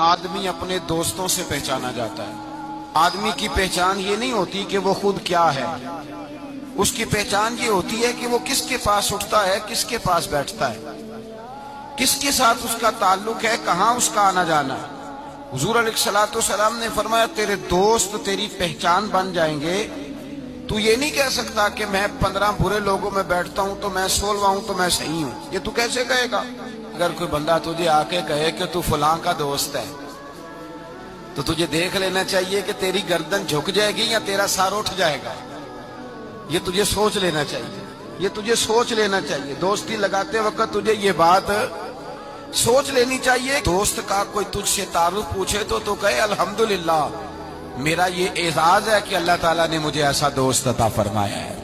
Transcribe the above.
आदमी अपने दोस्तों से पहचाना जाता है। आदमी की पहचान ये नहीं होती कि वो खुद क्या है, उसकी पहचान ये होती है कि वो किसके पास उठता है, किसके पास बैठता है, किसके साथ उसका ताल्लुक है, कहाँ उसका आना जाना है। हुजूर अलैहिस्सलाम ने फरमाया तेरे दोस्त तेरी पहचान बन जाएंगे। तू ये नहीं कह सकता कि मैं 15 बुरे लोगों में बैठता हूं तो मैं 16वां हूं तो मैं सही हूं। ये तू कैसे कहेगा? अगर कोई बंदा तुझे आके कहे कि तू फलां का दोस्त है तो तुझे देख लेना चाहिए कि तेरी गर्दन झुक जाएगी या तेरा सर उठ जाएगा। ये तुझे सोच लेना चाहिए, ये तुझे सोच लेना चाहिए। दोस्ती लगाते वक्त तुझे ये बात सोच लेनी चाहिए। दोस्त का कोई तुझसे तारुफ पूछे तो कहे अल्हम्दुलिल्लाह, मेरा ये एजाज है कि अल्लाह ताला ने मुझे ऐसा दोस्त अता फरमाया है।